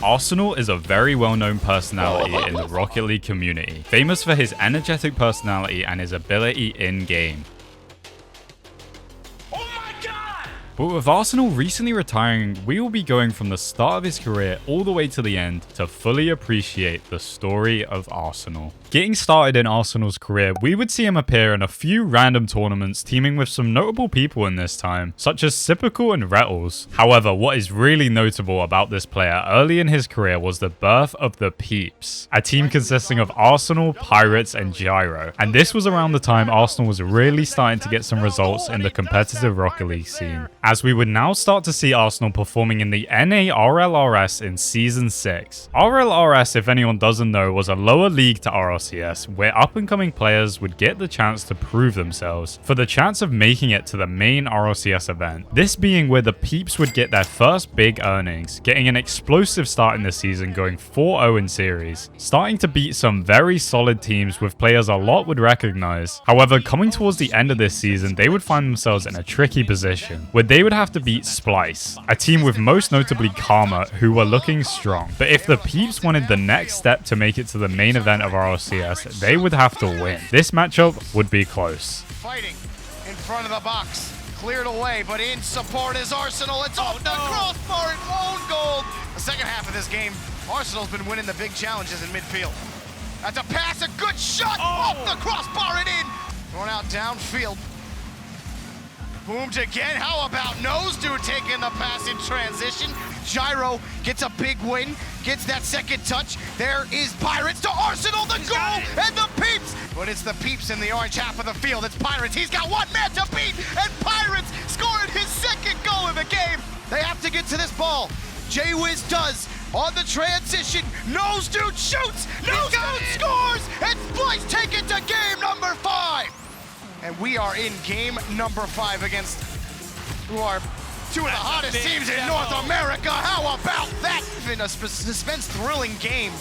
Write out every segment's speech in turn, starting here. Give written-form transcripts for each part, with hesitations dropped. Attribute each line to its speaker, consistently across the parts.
Speaker 1: Arsenal is a very well-known personality in the Rocket League community, famous for his energetic personality and his ability in-game. But with Arsenal recently retiring, we will be going from the start of his career all the way to the end to fully appreciate the story of Arsenal. Getting started in Arsenal's career, we would see him appear in a few random tournaments teaming with some notable people in this time, such as Sipical and Rettles. However, what is really notable about this player early in his career was the birth of the Peeps, a team consisting of Arsenal, Pirates, and Gyro. And this was around the time Arsenal was really starting to get some results in the competitive Rocket League scene, as we would now start to see Arsenal performing in the NA RLRS in Season 6. RLRS, if anyone doesn't know, was a lower league to RLCS, where up-and-coming players would get the chance to prove themselves for the chance of making it to the main RLCS event. This being where the Peeps would get their first big earnings, getting an explosive start in the season, going 4-0 in series, starting to beat some very solid teams with players a lot would recognize. However, coming towards the end of this season, they would find themselves in a tricky position, where they would have to beat Splice, a team with most notably Karma, who were looking strong. But if the Peeps wanted the next step to make it to the main event of RLCS, they would have to win. This matchup would be close.
Speaker 2: Fighting in front of the box, cleared away, but in support is Arsenal. It's off the crossbar and own goal. The second half of this game, Arsenal's been winning the big challenges in midfield. That's a pass, a good shot, off the crossbar and in. Thrown out downfield. Boomed again. How about Nose Dude taking the pass in transition? Gyro gets a big win, gets that second touch. There is Pirates to Arsenal, the goal, and the Peeps. But it's the Peeps in the orange half of the field. It's Pirates. He's got one man to beat, and Pirates scoring his second goal of the game. They have to get to this ball. J-Wiz does on the transition. Nose Dude shoots. Nose Dude scores, and Splice take it to game number 5. And we are in game number 5 against who are two of the hottest teams in North America. How about that? In a suspense-thrilling game.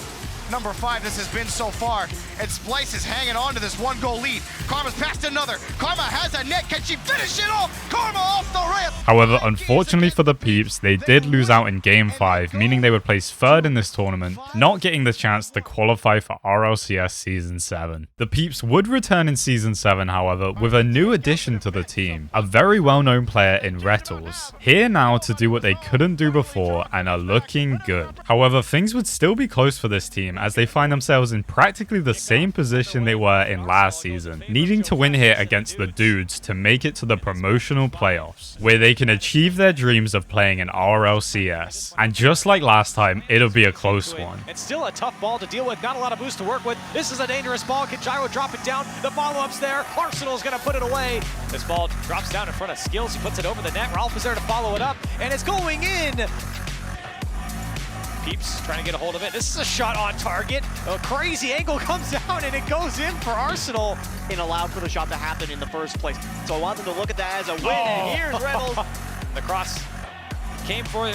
Speaker 2: Number 5 this has been so far. And Splice is hanging on to this 1-goal lead. Karma's passed another. Karma has a net. Can she finish it off? Karma off the ramp.
Speaker 1: However, unfortunately for the Peeps, they did lose out in Game 5, meaning they would place 3rd in this tournament, not getting the chance to qualify for RLCS Season 7. The Peeps would return in Season 7, however, with a new addition to the team, a very well-known player in Rettles, here now to do what they couldn't do before and are looking good. However, things would still be close for this team, as they find themselves in practically the same position they were in last season, needing to win here against the Dudes to make it to the promotional playoffs, where they can achieve their dreams of playing in RLCS. And just like last time, it'll be a close one.
Speaker 3: It's still a tough ball to deal with, not a lot of boost to work with. This is a dangerous ball. Can Gyro drop it down? The follow-up's there. Arsenal's gonna put it away. This ball drops down in front of Skills. He puts it over the net. Ralph is there to follow it up, and it's going in. Peeps trying to get a hold of it. This is a shot on target. A crazy angle comes down and it goes in for Arsenal.
Speaker 4: And allowed for the shot to happen in the first place. So I want them to look at that as a win. And here's Reynolds.
Speaker 3: The cross came for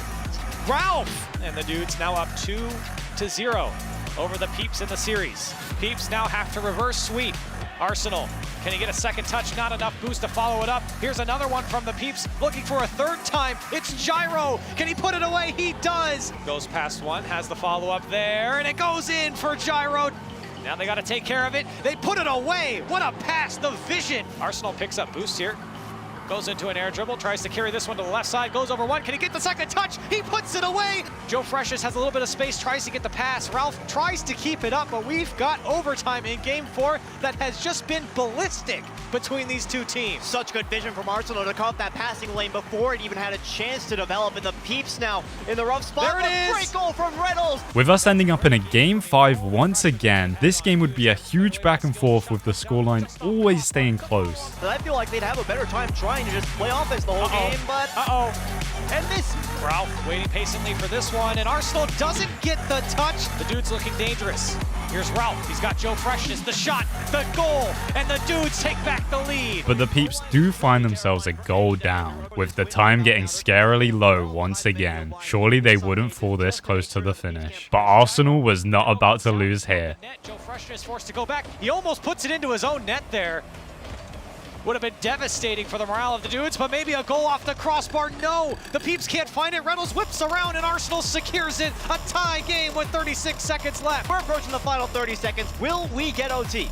Speaker 3: Ralph. And the Dudes now up 2-0 over the Peeps in the series. Peeps now have to reverse sweep. Arsenal, can he get a second touch? Not enough boost to follow it up. Here's another one from the Peeps, looking for a 3rd time. It's Gyro. Can he put it away? He does. Goes past one, has the follow-up there, and it goes in for Gyro. Now they got to take care of it. They put it away. What a pass, the vision. Arsenal picks up boost here. Goes into an air dribble, tries to carry this one to the left side, goes over one. Can he get the second touch? He puts it away. Joe Freshes has a little bit of space, tries to get the pass. Ralph tries to keep it up, but we've got overtime in game 4 that has just been ballistic between these two teams.
Speaker 4: Such good vision from Arsenal to cut that passing lane before it even had a chance to develop. And the Peeps now in the rough spot.
Speaker 3: There it is.
Speaker 4: Great goal from Reynolds.
Speaker 1: With us ending up in a Game 5 once again, this game would be a huge back and forth with the scoreline always staying close.
Speaker 4: But I feel like they'd have a better time trying to just play offense the whole game, but and this
Speaker 3: Ralph waiting patiently for this one, and Arsenal doesn't get the touch. The Dude's looking dangerous. Here's Ralph. He's got Joe Freshness, the shot, the goal, and the Dudes take back the lead.
Speaker 1: But the Peeps do find themselves a goal down, with the time getting scarily low once again. Surely they wouldn't fall this close to the finish. But Arsenal was not about to lose here.
Speaker 3: Joe Freshness forced to go back. He almost puts it into his own net there. would have been devastating for the morale of the dudes, but maybe a goal off the crossbar. No, the Peeps can't find it. Reynolds whips around and Arsenal secures it. A tie game with 36 seconds left.
Speaker 4: We're approaching the final 30 seconds. Will we get OT?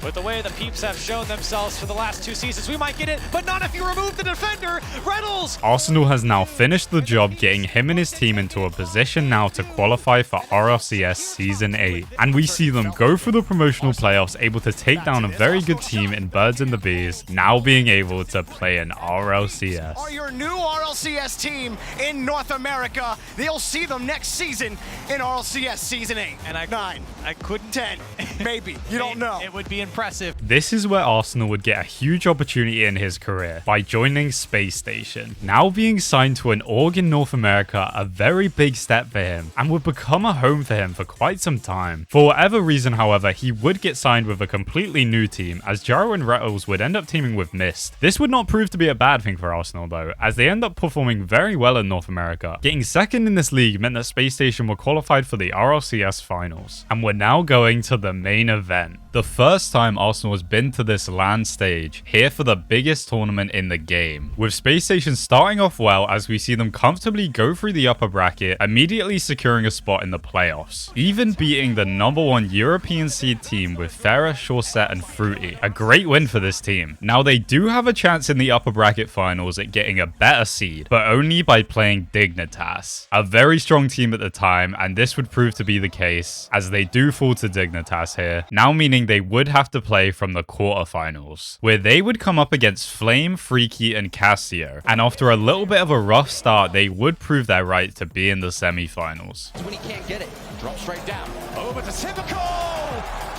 Speaker 3: With the way the Peeps have shown themselves for the last 2 seasons, we might get it, but not if you remove the defender. Reynolds!
Speaker 1: Arsenal has now finished the job getting him and his team into a position now to qualify for RLCS Season 8. And we see them go through the promotional playoffs, able to take down a very good team in Birds and the Bees, now being able to play in RLCS.
Speaker 2: Are your new RLCS team in North America. You'll see them next season in RLCS Season 8.
Speaker 3: And
Speaker 2: 9.
Speaker 3: I couldn't
Speaker 2: 10. Maybe. You don't know.
Speaker 3: It would be impressive.
Speaker 1: This is where Arsenal would get a huge opportunity in his career by joining Spacestation. Now being signed to an org in North America, a very big step for him, and would become a home for him for quite some time. For whatever reason, however, he would get signed with a completely new team, as Gyro and Rettles would end up teaming with Mist. This would not prove to be a bad thing for Arsenal though, as they end up performing very well in North America. Getting second in this league meant that Spacestation were qualified for the RLCS finals, and were now going to the main event. The first time Arsenal has been to this LAN stage, here for the biggest tournament in the game, with Spacestation starting off well as we see them comfortably go through the upper bracket, immediately securing a spot in the playoffs, even beating the #1 European seed team with Farah, Shawset and Fruity. A great win for this team. Now they do have a chance in the upper bracket finals at getting a better seed, but only by playing Dignitas, a very strong team at the time, and this would prove to be the case as they do fall to Dignitas here, now meaning they would have to play from the quarterfinals, where they would come up against Flame, Freaky, and Cassio. And after a little bit of a rough start, they would prove their right to be in the semi-finals.
Speaker 5: When he can't get it.
Speaker 6: Drop straight down. Over to Typical.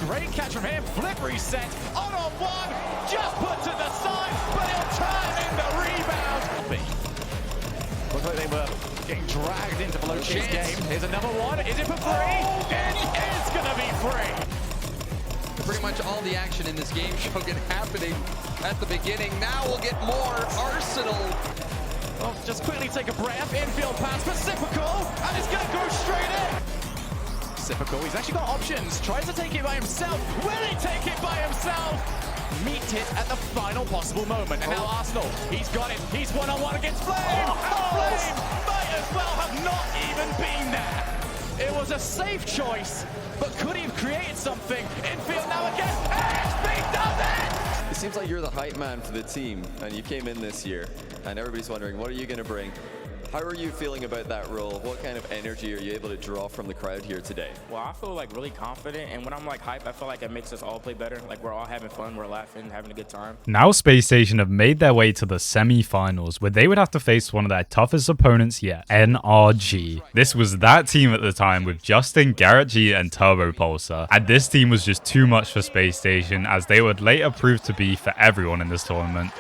Speaker 6: Great catch from him. Flip reset. On one. Just put to the side, but he'll turn in the rebound. Looks like they were getting dragged into Veloce's game. Here's another one. Is it for free? It is going to be free.
Speaker 5: Pretty much all the action in this game should happening at the beginning. Now we'll get more Arsenal.
Speaker 6: Well, just quickly take a breath. Infield pass for Sipical, and it's going to go straight in. Sipical, he's actually got options. Tries to take it by himself. Will he take it by himself? Meet it at the final possible moment. And now Arsenal, he's got it. He's one-on-one against Flame. And Flame might as well have not even been there. It was a safe choice, but could he have created something? Infield now again. XP does it!
Speaker 7: It seems like you're the hype man for the team, and you came in this year, and everybody's wondering, what are you going to bring? How are you feeling about that role? What kind of energy are you able to draw from the crowd here today?
Speaker 8: Well, I feel like really confident, and when I'm like hype, I feel like it makes us all play better. Like we're all having fun, we're laughing, having a good time.
Speaker 1: Now Spacestation have made their way to the semi-finals, where they would have to face one of their toughest opponents yet, NRG. This was that team at the time with Justin, Garrett G and Turbo Pulsar, and this team was just too much for Spacestation, as they would later prove to be for everyone in this tournament.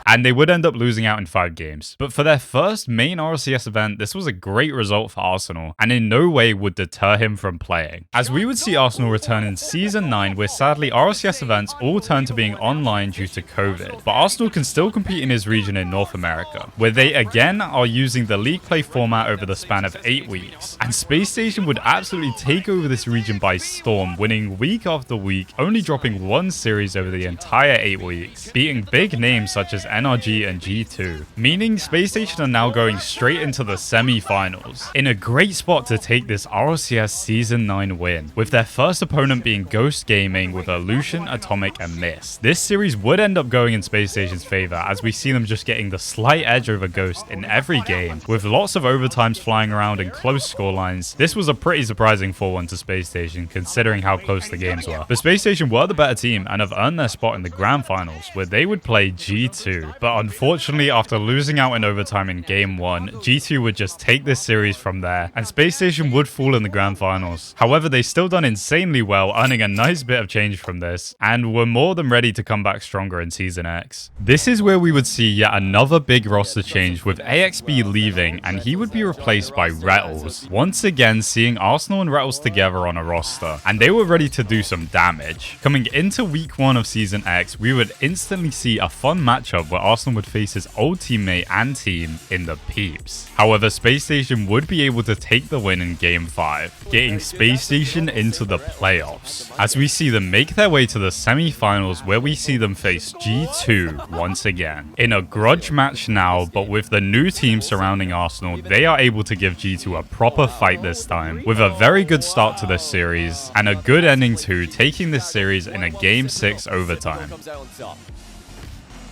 Speaker 1: And they would end up losing out in 5 games. But for their first main RLCS event, this was a great result for Arsenal, and in no way would deter him from playing. As we would see Arsenal return in Season 9, where sadly RLCS events all turned to being online due to COVID. But Arsenal can still compete in his region in North America, where they again are using the league play format over the span of 8 weeks. And Spacestation would absolutely take over this region by storm, winning week after week, only dropping 1 series over the entire 8 weeks, beating big names such as NRG and G2, meaning Spacestation are now going straight into the semi-finals, in a great spot to take this RLCS Season 9 win, with their first opponent being Ghost Gaming with Illusion, Atomic and Mist. This series would end up going in Spacestation's favor, as we see them just getting the slight edge over Ghost in every game, with lots of overtimes flying around and close scorelines. This was a pretty surprising 4-1 to Spacestation, considering how close the games were. But Spacestation were the better team and have earned their spot in the grand finals, where they would play G2. But unfortunately, after losing out in overtime in Game 1, G2 would just take this series from there, and Spacestation would fall in the grand finals. However, they still done insanely well, earning a nice bit of change from this, and were more than ready to come back stronger in Season X. This is where we would see yet another big roster change, with AXB leaving, and he would be replaced by Rettles. Once again, seeing Arsenal and Rettles together on a roster, and they were ready to do some damage. Coming into Week 1 of Season X, we would instantly see a fun matchup where Arsenal would face his old teammate and team in the Peeps. However, Spacestation would be able to take the win in Game 5, getting Spacestation into the playoffs, as we see them make their way to the semi-finals where we see them face G2 once again. In a grudge match now, but with the new team surrounding Arsenal, they are able to give G2 a proper fight this time, with a very good start to this series, and a good ending too, taking this series in a Game 6 overtime.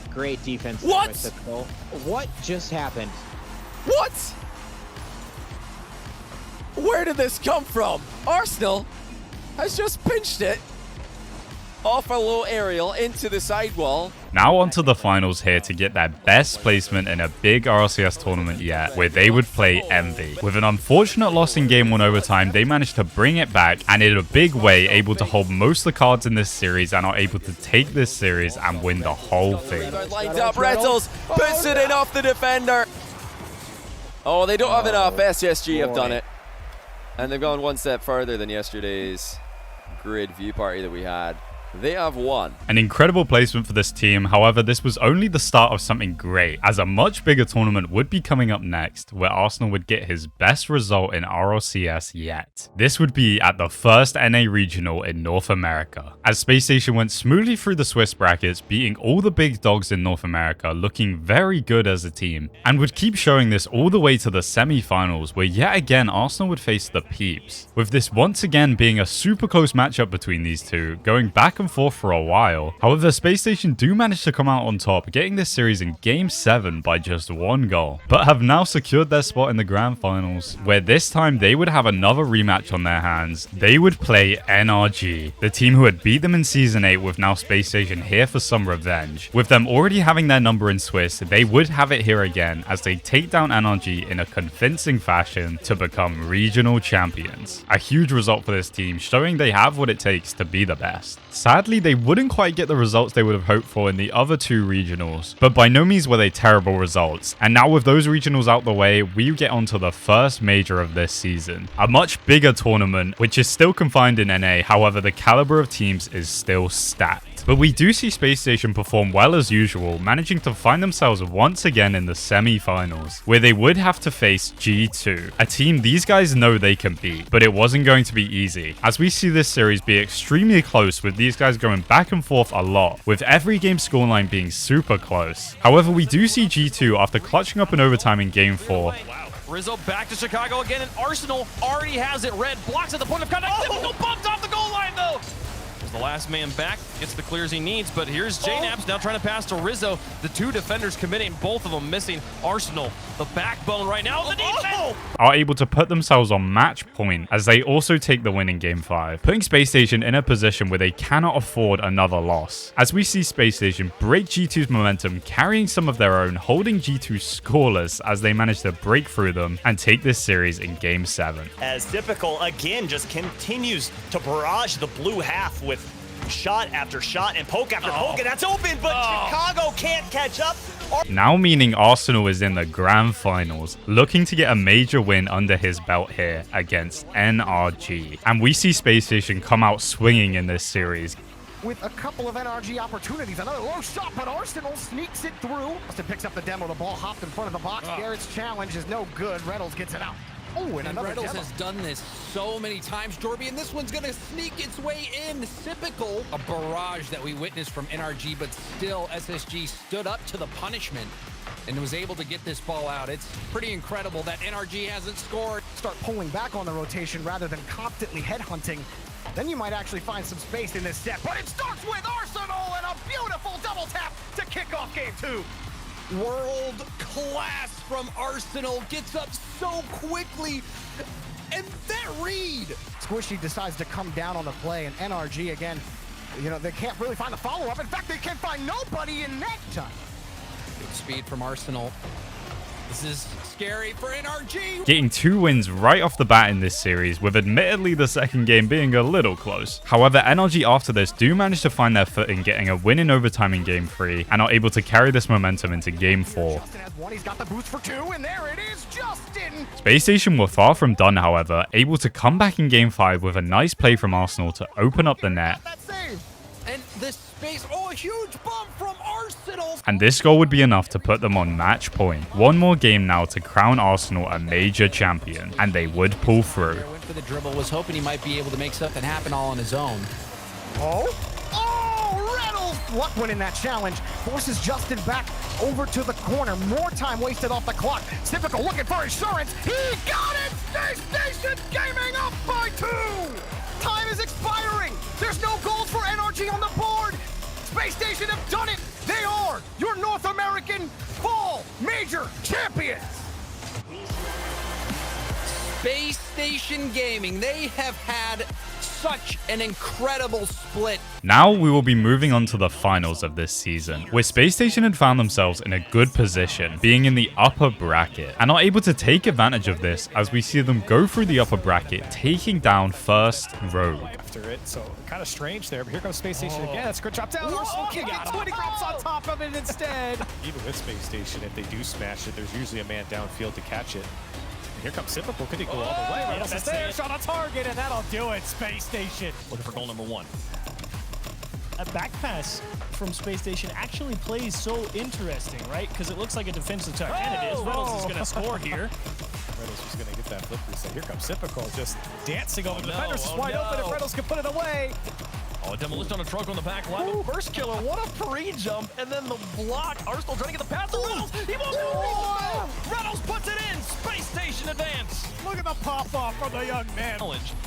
Speaker 4: Great defense.
Speaker 9: What?
Speaker 4: What just happened?
Speaker 9: What? Where did this come from? Arsenal has just pinched it off a low aerial into the sidewall.
Speaker 1: Now onto the finals here to get their best placement in a big RLCS tournament yet, where they would play Envy. With an unfortunate loss in Game 1 overtime, they managed to bring it back and in a big way able to hold most of the cards in this series and are able to take this series and win the whole thing.
Speaker 9: Lined up, Rettles puts it in off the defender. Oh, they don't have enough. SSG have done it.
Speaker 7: And they've gone one step further than yesterday's grid view party that we had. They have won.
Speaker 1: An incredible placement for this team. However, this was only the start of something great, as a much bigger tournament would be coming up next, where Arsenal would get his best result in RLCS yet. This would be at the first NA regional in North America, as Spacestation went smoothly through the Swiss brackets, beating all the big dogs in North America, looking very good as a team, and would keep showing this all the way to the semi-finals, where yet again Arsenal would face the Peeps, with this once again being a super close matchup between these two, going back and forth for a while. However, Spacestation do manage to come out on top, getting this series in Game 7 by just 1 goal, but have now secured their spot in the grand finals, where this time they would have another rematch on their hands. They would play NRG, the team who had beat them in Season 8, with now Spacestation here for some revenge. With them already having their number in Swiss, they would have it here again as they take down NRG in a convincing fashion to become regional champions. A huge result for this team, showing they have what it takes to be the best. Sadly, they wouldn't quite get the results they would have hoped for in the other 2 regionals, but by no means were they terrible results. And now with those regionals out the way, we get onto the first major of this season. A much bigger tournament, which is still confined in NA, however the caliber of teams is still stacked. But we do see Spacestation perform well as usual, managing to find themselves once again in the semi-finals, where they would have to face G2, a team these guys know they can beat, but it wasn't going to be easy, as we see this series be extremely close, with these guys going back and forth a lot, with every game scoreline being super close. However, we do see G2 after clutching up in overtime in Game 4.
Speaker 6: Rizzo back to Chicago again, and Arsenal already has it. Red blocks at the point of contact. Typical bumped off the goal line, though. The last man back gets the clears he needs, but here's JNAPS now trying to pass to Rizzo. The 2 defenders committing, both of them missing. Arsenal, the backbone right now. The defense
Speaker 1: are able to put themselves on match point as they also take the win in Game 5, putting Spacestation in a position where they cannot afford another loss. As we see Spacestation break G2's momentum, carrying some of their own, holding G2 scoreless as they manage to break through them and take this series in Game 7.
Speaker 10: As typical, again, just continues to barrage the blue half with shot after shot and poke after poke, and that's open, but Chicago can't catch up.
Speaker 1: Now meaning Arsenal is in the grand finals, looking to get a major win under his belt here against NRG. And we see Spacestation come out swinging in this series.
Speaker 2: With a couple of NRG opportunities, another low shot, but Arsenal sneaks it through. Austin picks up the demo, the ball hopped in front of the box. Garrett's challenge is no good. Reynolds gets it out. Oh, and
Speaker 5: Reynolds has done this so many times, Jorby, and this one's going to sneak its way in. Typical, a barrage that we witnessed from NRG, but still SSG stood up to the punishment and was able to get this ball out. It's pretty incredible that NRG hasn't scored.
Speaker 2: Start pulling back on the rotation rather than constantly headhunting. Then you might actually find some space in this set, but it starts with Arsenal and a beautiful double tap to kick off Game 2.
Speaker 9: World class from Arsenal, gets up so quickly, and that read.
Speaker 2: Squishy decides to come down on the play, and NRG again, you know, they can't really find the follow-up. In fact, they can't find nobody in net time.
Speaker 5: Good speed from Arsenal. This is scary for NRG.
Speaker 1: Getting 2 wins right off the bat in this series, with admittedly the second game being a little close. However, NRG after this do manage to find their footing, getting a win in overtime in Game 3, and are able to carry this momentum into Game 4.
Speaker 2: Justin has one, he's got the boost for 2, and there it is, Justin!
Speaker 1: Spacestation were far from done, however, able to come back in Game 5 with a nice play from Arsenal to open up the net.
Speaker 2: That save!
Speaker 5: And this space, a huge bump from Arsenal. Arsenal.
Speaker 1: And this goal would be enough to put them on match point. One more game now to crown Arsenal a major champion, and they would pull through.
Speaker 5: Went for the dribble, was hoping he might be able to make something happen all on his own.
Speaker 11: Luck winning that challenge forces Justin back over to the corner. More time wasted off the clock. Typical looking for insurance. He got it! Spacestation gaming up by 2! Time is expiring. There's no goals for NRG on the board. Spacestation have done it. They are your North American Fall Major Champions.
Speaker 5: Space Station Gaming, they have had such an incredible split.
Speaker 1: Now we will be moving on to the finals of this season, where Space Station had found themselves in a good position, being in the upper bracket, and are able to take advantage of this as we see them go through the upper bracket, taking down First Rogue.
Speaker 3: After it, so kind of strange there, but here comes Space Station again. That's a good drop down. Arsenal can't get 20 drops on top of it instead. Even with Space Station, if they do smash it, there's usually a man downfield to catch it. Here comes Typical. Could he go all the way? Reynolds is there, shot on target, and that'll do it. Space Station looking for goal number 1.
Speaker 12: A back pass from Space Station actually plays so interesting, right? Because it looks like a defensive touch, and it is. Reynolds is going to score here.
Speaker 3: Reynolds was going to get that flip reset. Here comes Typical, just dancing over the defenders. It's wide open if Reynolds can put it away.
Speaker 6: Oh, demolition on a truck on the back line. First killer, what a pre-jump, and then the block. Arsenal trying to get the pass to Reynolds. He won't go. Reynolds puts it in. Space Station advance.
Speaker 12: Look at the pop-off from the young man.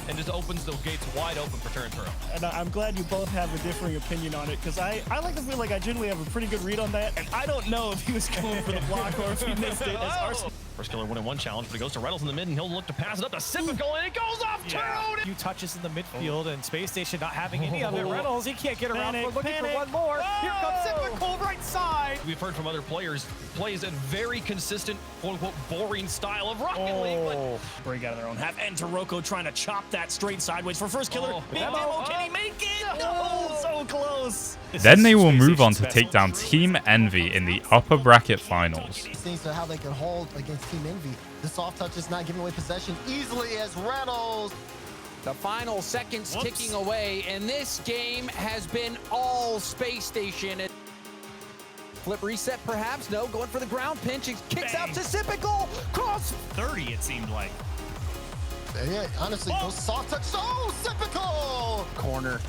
Speaker 6: And just opens those gates wide open for turn through.
Speaker 12: And I'm glad you both have a differing opinion on it, because I like to feel like I generally have a pretty good read on that, and I don't know if he was going for the block or if he missed it as Arsenal.
Speaker 6: First killer 1-in-1 challenge, but he goes to Reynolds in the mid, and he'll look to pass it up to Simpical, and it goes off too.
Speaker 3: A few touches in the midfield, and Space Station not having any of it. Reynolds, he can't get around. We're looking for one more. Here comes Simpical right side.
Speaker 6: We've heard from other players, plays a very consistent, quote-unquote, boring style of Rocket League. But
Speaker 12: Break out of their own half, and Taroko trying to chop that straight sideways for first killer. Big
Speaker 6: Demo,
Speaker 12: can he make it? Oh, so close.
Speaker 1: Then they will move on to take down Team Envy in the upper bracket finals.
Speaker 11: Seeing to how they can hold against Team Envy. The soft touch is not giving away possession easily as Reynolds.
Speaker 5: The final seconds ticking away, and this game has been all Space Station. Flip reset, perhaps? No, going for the ground pinch. It kicks out to Simpical. Cross
Speaker 12: 30, it seemed like.
Speaker 11: Yeah, honestly, those soft touch. Oh, Simpical!
Speaker 5: Corner,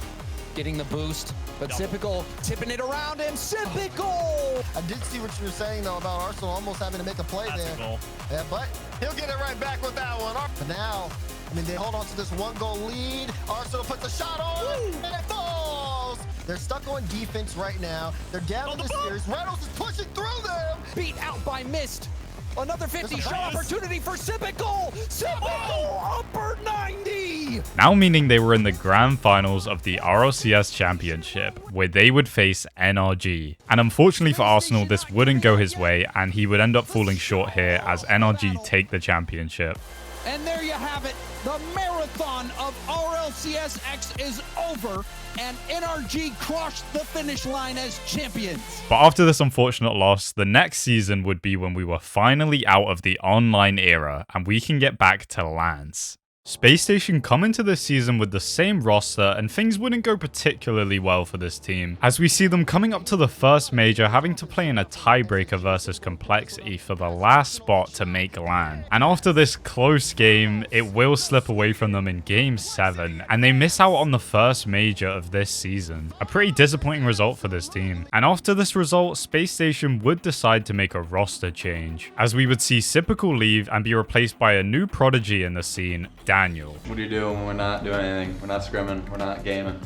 Speaker 5: getting the boost, but Simpical tipping it around, and Simpical!
Speaker 11: I did see what you were saying, though, about Arsenal almost having to make a play there.
Speaker 12: A goal.
Speaker 11: Yeah, but he'll get it right back with that one. But now, I mean, they hold on to this 1-goal lead. Arsenal puts a shot on, and it falls. They're stuck on defense right now. They're down in the series. Reynolds is pushing through them.
Speaker 5: Beat out by Mist. Another 50-shot opportunity for Simpical. Simpical, upper 90.
Speaker 1: Now meaning they were in the grand finals of the RLCS Championship, where they would face NRG. And unfortunately for Arsenal, this wouldn't go his way, and he would end up falling short here as NRG take the championship.
Speaker 5: And there you have it. The marathon of RLCS X is over, and NRG crossed the finish line as champions.
Speaker 1: But after this unfortunate loss, the next season would be when we were finally out of the online era and we can get back to LANs. Space Station come into this season with the same roster, and things wouldn't go particularly well for this team, as we see them coming up to the first major having to play in a tiebreaker versus Complexity for the last spot to make LAN. And after this close game, it will slip away from them in Game 7, and they miss out on the first major of this season. A pretty disappointing result for this team. And after this result, Space Station would decide to make a roster change, as we would see Simpical leave and be replaced by a new prodigy in the scene, Daniel.
Speaker 13: What do you do when we're not doing anything? We're not scrimming, we're not gaming.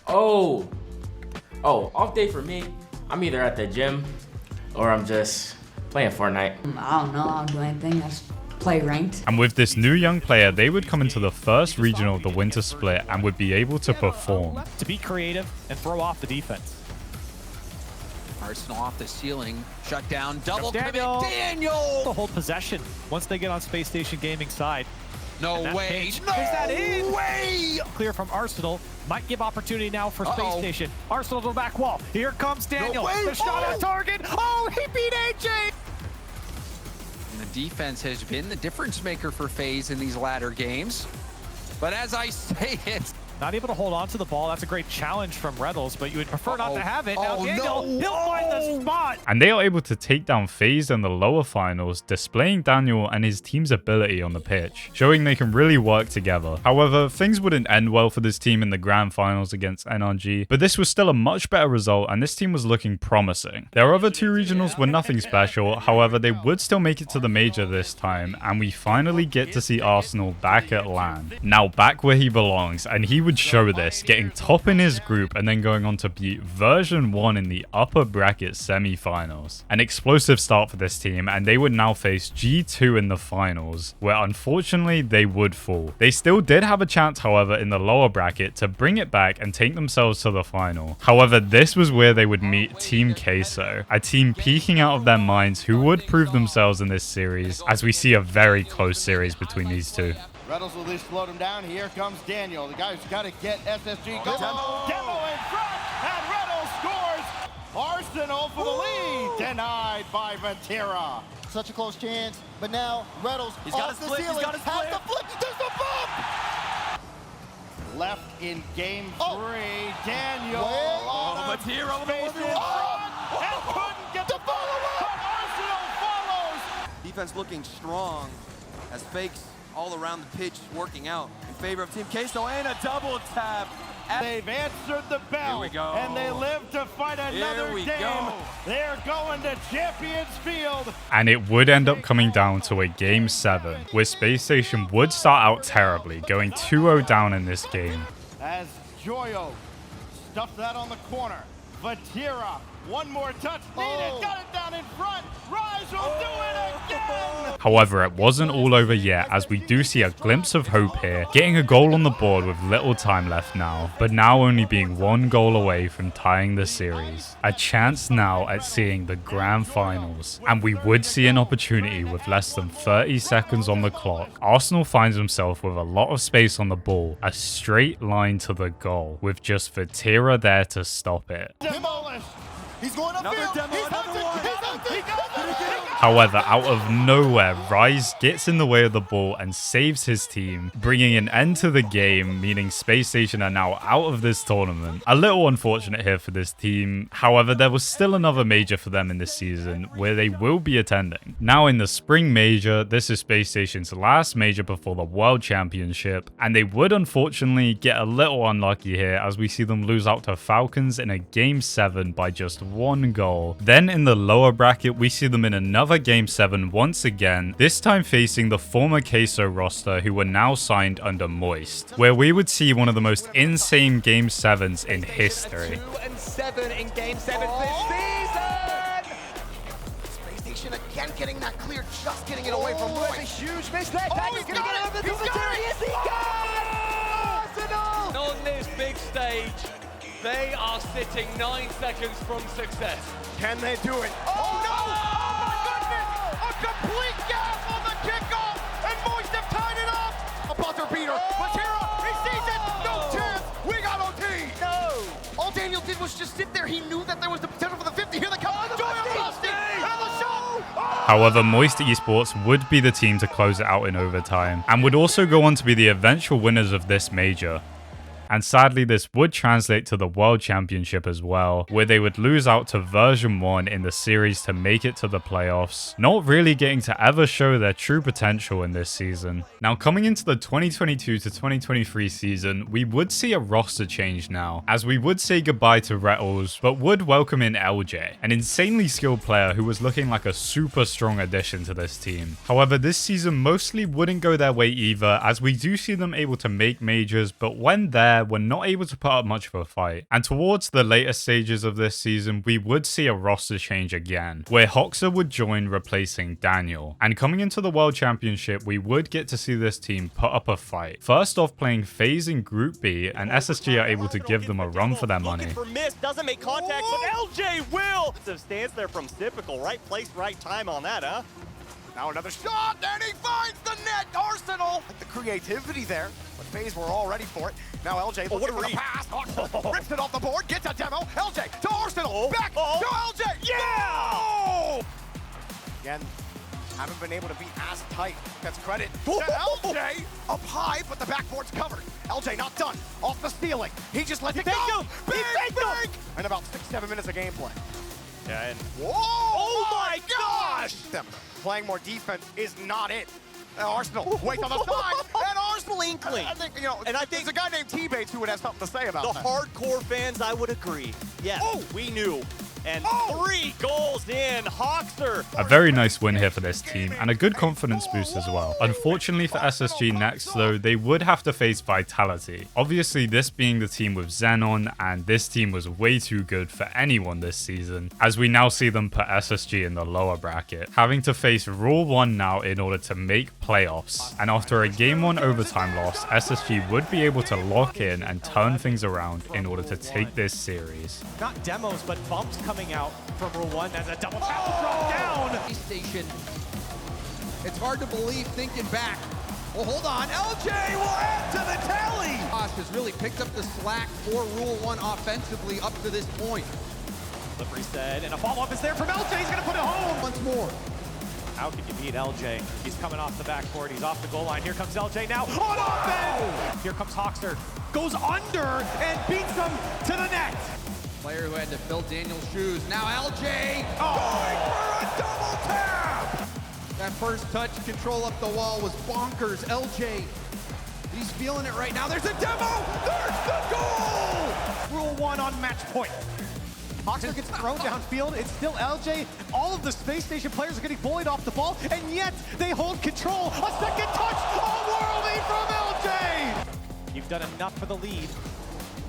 Speaker 14: Oh, off day for me. I'm either at the gym or I'm just playing Fortnite.
Speaker 15: I don't know, I don't do anything. I just play ranked.
Speaker 1: And with this new young player, they would come into the first regional of the winter split and would be able to perform.
Speaker 3: To be creative and throw off the defense.
Speaker 5: Arsenal off the ceiling, shut down, double
Speaker 3: Daniel.
Speaker 5: Daniel!
Speaker 3: To hold possession once they get on Space Station Gaming side.
Speaker 5: No way!
Speaker 3: Is
Speaker 5: No
Speaker 3: that in?
Speaker 5: way!
Speaker 3: Clear from Arsenal. Might give opportunity now for Space Station. Arsenal to the back wall. Here comes Daniel. The shot on target. Oh, he beat AJ!
Speaker 5: And the defense has been the difference maker for FaZe in these latter games. But as I say it,
Speaker 3: Not able to hold on to the ball. That's a great challenge from Reddles, but you would prefer not to have it. Now
Speaker 11: Oh,
Speaker 3: Diego,
Speaker 11: no.
Speaker 3: he'll find the spot.
Speaker 1: And they are able to take down FaZe in the lower finals, displaying Daniel and his team's ability on the pitch, showing they can really work together. However, things wouldn't end well for this team in the grand finals against NRG, but this was still a much better result and this team was looking promising. Their other two regionals were nothing special, however they would still make it to the major this time, and we finally get to see Arsenal back at LAN. Now back where he belongs, and he would show this, getting top in his group and then going on to beat version 1 in the upper bracket semi-finals. An explosive start for this team, and they would now face G2 in the finals, where unfortunately they would fall. They still did have a chance, however, in the lower bracket to bring it back and take themselves to the final. However, this was where they would meet Team Queso, a team peeking out of their minds who would prove themselves in this series, as we see a very close series between these two.
Speaker 2: Reynolds will at least slowed him down. Here comes Daniel, the guy who's got to get SSG going. Demo in front, and Reynolds scores. Arsenal for the lead, denied by Vatira.
Speaker 11: Such a close chance, but now Reynolds
Speaker 6: He's got
Speaker 11: off
Speaker 6: his
Speaker 11: the
Speaker 6: flip,
Speaker 11: ceiling,
Speaker 6: he's got his
Speaker 11: has
Speaker 6: flip.
Speaker 11: the flip, there's the bump!
Speaker 2: Left in game 3, Daniel.
Speaker 6: Vatira on the
Speaker 2: Space in front, and couldn't get the follow-up. Arsenal follows.
Speaker 16: Defense looking strong as fakes all around the pitch working out in favor of Team Queso, and a double tap.
Speaker 2: They've answered the bell,
Speaker 16: Here we go.
Speaker 2: and they live to fight another
Speaker 16: Here we
Speaker 2: game.
Speaker 16: go.
Speaker 2: They're going to Champions Field.
Speaker 1: And it would end up coming down to a game 7, where Spacestation would start out terribly, going 2-0 down in this game.
Speaker 2: As Joyo stuffed that on the corner. Vatira, one more touch needed, got it down in front. Rise will do it again.
Speaker 1: However, it wasn't all over yet, as we do see a glimpse of hope here, getting a goal on the board with little time left now, but now only being 1 goal away from tying the series. A chance now at seeing the grand finals, and we would see an opportunity with less than 30 seconds on the clock. Arsenal finds himself with a lot of space on the ball, a straight line to the goal, with just Vatira there to stop it.
Speaker 2: Demolished.
Speaker 11: He's going upfield,
Speaker 6: Another demo,
Speaker 11: he's
Speaker 6: another
Speaker 11: hunting,
Speaker 6: one.
Speaker 11: he's hunting, he got it!
Speaker 1: However, out of nowhere, Rise gets in the way of the ball and saves his team, bringing an end to the game, meaning Spacestation are now out of this tournament. A little unfortunate here for this team. However, there was still another major for them in this season, where they will be attending. Now in the Spring Major, this is Spacestation's last major before the World Championship, and they would unfortunately get a little unlucky here, as we see them lose out to Falcons in a Game 7 by just 1 goal. Then in the lower bracket, we see them in another Game 7 once again, this time facing the former Queso roster who were now signed under Moist, where we would see one of the most insane Game 7s in history.
Speaker 11: 2-7 in Game 7 this season! Spacestation again getting that clear, just getting it away from Moist. That's a huge miss there. He's gonna get over the opportunity. Yes, he can! Arsenal!
Speaker 17: On this big stage, they are sitting 9 seconds from success.
Speaker 2: Can they do it? Oh no! Oh my goodness! A complete gap on the kickoff, and Moist have tied it up. A buzzer beater. Vatira, he sees it. No chance. We got OT.
Speaker 11: No! All Daniel did was just sit there. He knew that there was the potential for the 50. Here they come.
Speaker 2: Joyo busting, and the shot.
Speaker 1: However, Moist Esports would be the team to close it out in overtime, and would also go on to be the eventual winners of this major. And sadly, this would translate to the World Championship as well, where they would lose out to version 1 in the series to make it to the playoffs, not really getting to ever show their true potential in this season. Now, coming into the 2022 to 2023 season, we would see a roster change now, as we would say goodbye to Rettles, but would welcome in LJ, an insanely skilled player who was looking like a super strong addition to this team. However, this season mostly wouldn't go their way either, as we do see them able to make majors, but when there, were not able to put up much of a fight. And towards the later stages of this season, we would see a roster change again, where Hoxer would join, replacing Daniel. And coming into the World Championship, we would get to see this team put up a fight. First off, playing FaZe in Group B, and SSG are able to give them a run for their money.
Speaker 10: For miss, doesn't make contact, but LJ will. Stance there from Typical. Right place, right time on that, huh?
Speaker 2: Now another shot, and he finds the net. Arsenal. Like the creativity there, but FaZe were all ready for it. Now LJ looking for the pass. Rips it off the board, gets a demo. LJ to Arsenal. Back to LJ.
Speaker 10: Yeah!
Speaker 2: Again, haven't been able to be as tight. That's credit to LJ up high, but the backboard's covered. LJ not done. Off the ceiling. He just lets it go. Big. And about 6-7 minutes of gameplay.
Speaker 3: Yeah, and
Speaker 2: whoa! Oh my gosh! Playing more defense is not it. Arsenal waits on the side, and Arsenal inkling. I think, and I think there's a guy named T-Bates who would have something to say about that.
Speaker 4: The hardcore fans, I would agree. Yes, we knew. And 3 goals in, Hawkster.
Speaker 1: A very nice win here for this team, and a good confidence boost as well. Unfortunately for SSG next though, they would have to face Vitality. Obviously this being the team with Xenon, and this team was way too good for anyone this season, as we now see them put SSG in the lower bracket, having to face Rule 1 now in order to make playoffs. And after a Game 1 overtime loss, SSG would be able to lock in and turn things around in order to take this series.
Speaker 3: not demos, but bumps coming out from Rule 1 as a double tap will drop down.
Speaker 5: Station. It's hard to believe thinking back. Well, hold on. LJ will add to the tally. Josh has really picked up the slack for Rule 1 offensively up to this point.
Speaker 3: Slippery said, and a follow-up is there from LJ. He's going to put it home.
Speaker 5: Once more.
Speaker 3: How can you beat LJ? He's coming off the backboard. He's off the goal line. Here comes LJ now on offense. Here comes Hawkster. Goes under and beats him to the net.
Speaker 5: Player who had to fill Daniel's shoes. Now LJ going for a double tap. That first touch control up the wall was bonkers. LJ, he's feeling it right now. There's a demo. There's the goal.
Speaker 3: Rule 1 on match point. Hawkster gets thrown downfield. It's still LJ. All of the Space Station players are getting bullied off the ball, and yet they hold control. A second touch. All worldly from LJ. You've done enough for the lead.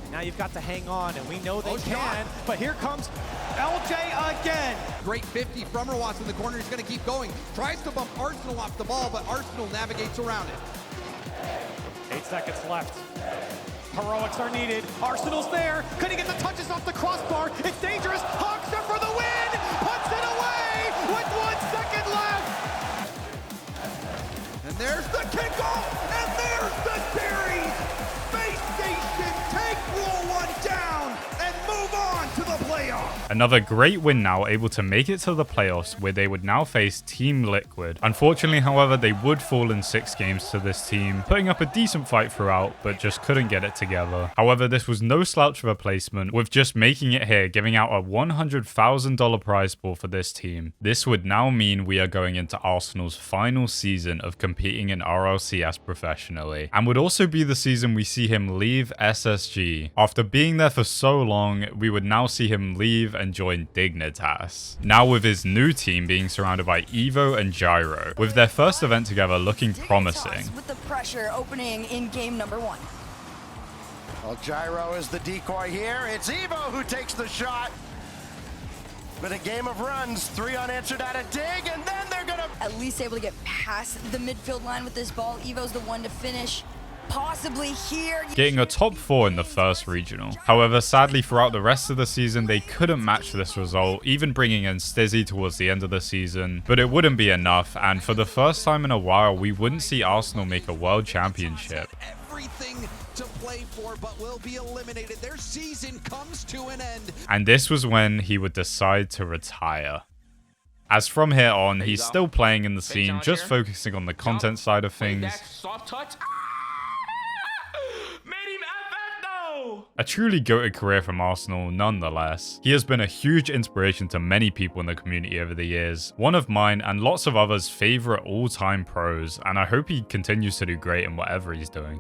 Speaker 3: Now you've got to hang on, and we know they can. But here comes LJ again.
Speaker 5: Great 50 from Rawas in the corner. He's going to keep going. Tries to bump Arsenal off the ball, but Arsenal navigates around it.
Speaker 3: 8 seconds left. Heroics are needed. Arsenal's there. Could he get the touches off the crossbar? It's dangerous. Hawkster for the win. Puts it away with 1 second left.
Speaker 5: And there's the kickoff. And there's the series. Space Station take Rule 1 down and move on to the playoffs.
Speaker 1: Another great win now, able to make it to the playoffs where they would now face Team Liquid. Unfortunately, however, they would fall in 6 games to this team, putting up a decent fight throughout, but just couldn't get it together. However, this was no slouch of a placement, with just making it here, giving out a $100,000 prize pool for this team. This would now mean we are going into Arsenal's final season of competing in RLCS professionally, and would also be the season we see him leave SSG. After being there for so long, we would now see him leave and join Dignitas. Now with his new team being surrounded by Evo and Gyro, with their first event together looking promising.
Speaker 15: With the pressure opening in game number 1.
Speaker 11: Well, Gyro is the decoy here. It's Evo who takes the shot. But a game of runs, 3 unanswered at a dig, and then they're gonna
Speaker 15: At least able to get past the midfield line with this ball. Evo's the one to finish. Possibly here.
Speaker 1: Getting a top 4 in the first regional. However, sadly throughout the rest of the season, they couldn't match this result, even bringing in Stizzy towards the end of the season. But it wouldn't be enough, and for the first time in a while, we wouldn't see Arsenal make a world championship.
Speaker 5: Everything to play for, but will be eliminated. Their season comes to an end.
Speaker 1: And this was when he would decide to retire. As from here on, he's still playing in the scene, just focusing on the content side of things.
Speaker 14: Soft touch.
Speaker 1: A truly goated career from Arsenal nonetheless. He has been a huge inspiration to many people in the community over the years, one of mine and lots of others' favourite all-time pros, and I hope he continues to do great in whatever he's doing.